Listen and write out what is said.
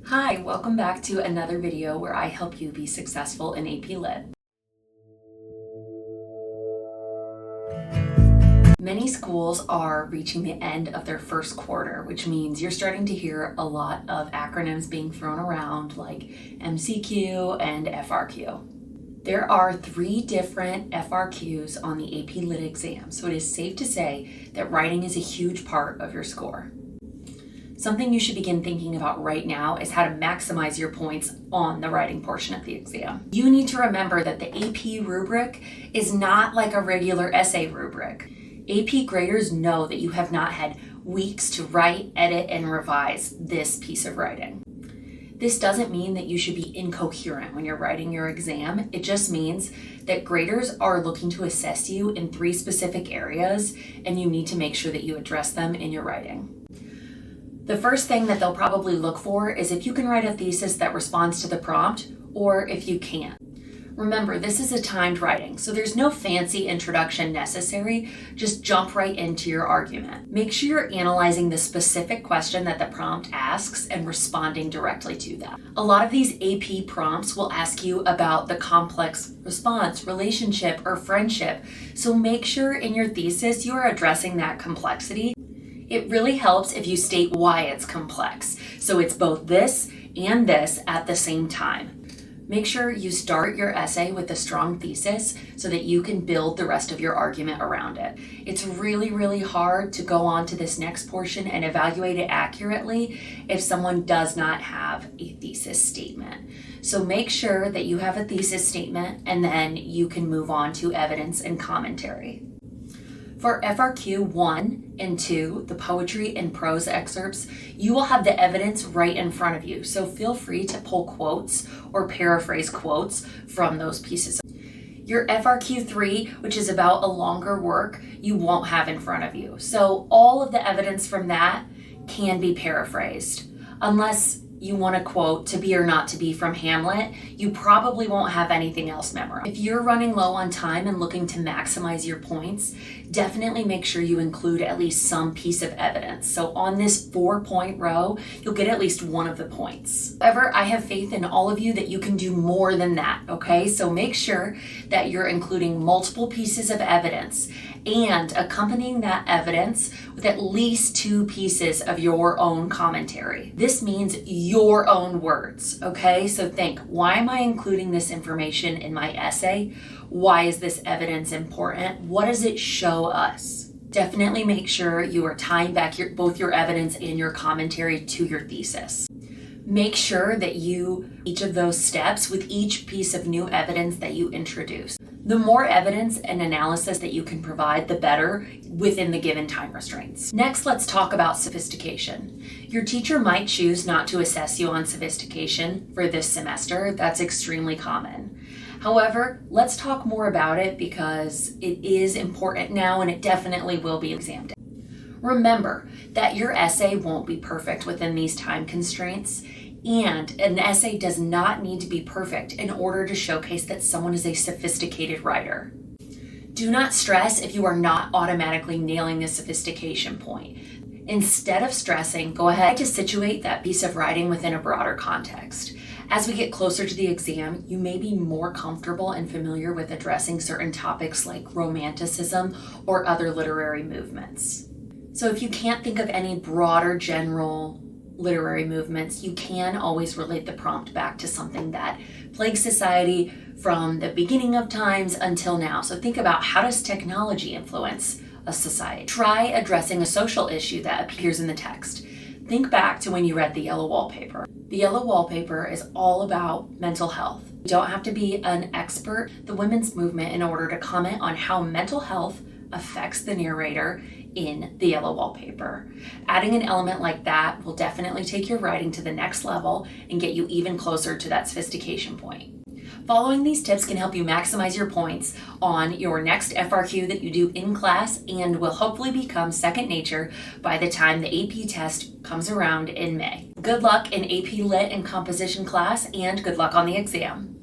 Hi, welcome back to another video where I help you be successful in AP Lit. Many schools are reaching the end of their first quarter, which means you're starting to hear a lot of acronyms being thrown around like MCQ and FRQ. There are 3 different FRQs on the AP Lit exam, so it is safe to say that writing is a huge part of your score. Something you should begin thinking about right now is how to maximize your points on the writing portion of the exam. You need to remember that the AP rubric is not like a regular essay rubric. AP graders know that you have not had weeks to write, edit, and revise this piece of writing. This doesn't mean that you should be incoherent when you're writing your exam. It just means that graders are looking to assess you in 3 specific areas, and you need to make sure that you address them in your writing. The first thing that they'll probably look for is if you can write a thesis that responds to the prompt, or if you can't. Remember, this is a timed writing, so there's no fancy introduction necessary. Just jump right into your argument. Make sure you're analyzing the specific question that the prompt asks and responding directly to that. A lot of these AP prompts will ask you about the complex response, relationship, or friendship, so make sure in your thesis you are addressing that complexity. It really helps if you state why it's complex. So it's both this and this at the same time. Make sure you start your essay with a strong thesis so that you can build the rest of your argument around it. It's really hard to go on to this next portion and evaluate it accurately if someone does not have a thesis statement. So make sure that you have a thesis statement and then you can move on to evidence and commentary. For FRQ 1 and 2, the poetry and prose excerpts, you will have the evidence right in front of you, so feel free to pull quotes or paraphrase quotes from those pieces. Your FRQ 3, which is about a longer work, you won't have in front of you. So all of the evidence from that can be paraphrased. Unless you want a quote, "To be or not to be" from Hamlet, you probably won't have anything else memorized. If you're running low on time and looking to maximize your points, definitely make sure you include at least some piece of evidence. So on this 4-point row, you'll get at least one of the points. However, I have faith in all of you that you can do more than that, okay? So make sure that you're including multiple pieces of evidence and accompanying that evidence with at least 2 pieces of your own commentary. This means your own words, okay? So think, why am I including this information in my essay? Why is this evidence important? What does it show us? Definitely make sure you are tying back both your evidence and your commentary to your thesis. Make sure that each of those steps with each piece of new evidence that you introduce. The more evidence and analysis that you can provide, the better within the given time restraints. Next, let's talk about sophistication. Your teacher might choose not to assess you on sophistication for this semester. That's extremely common. However, let's talk more about it because it is important now and it definitely will be exam day. Remember that your essay won't be perfect within these time constraints, and an essay does not need to be perfect in order to showcase that someone is a sophisticated writer. Do not stress if you are not automatically nailing the sophistication point. Instead of stressing, go ahead to situate that piece of writing within a broader context. As we get closer to the exam, you may be more comfortable and familiar with addressing certain topics like romanticism or other literary movements. So if you can't think of any broader general literary movements, you can always relate the prompt back to something that plagues society from the beginning of times until now. So think about, how does technology influence a society? Try addressing a social issue that appears in the text. Think back to when you read The Yellow Wallpaper. The Yellow Wallpaper is all about mental health. You don't have to be an expert in the women's movement in order to comment on how mental health affects the narrator in The Yellow Wallpaper. Adding an element like that will definitely take your writing to the next level and get you even closer to that sophistication point. Following these tips can help you maximize your points on your next FRQ that you do in class and will hopefully become second nature by the time the AP test comes around in May. Good luck in AP Lit and composition class, and good luck on the exam.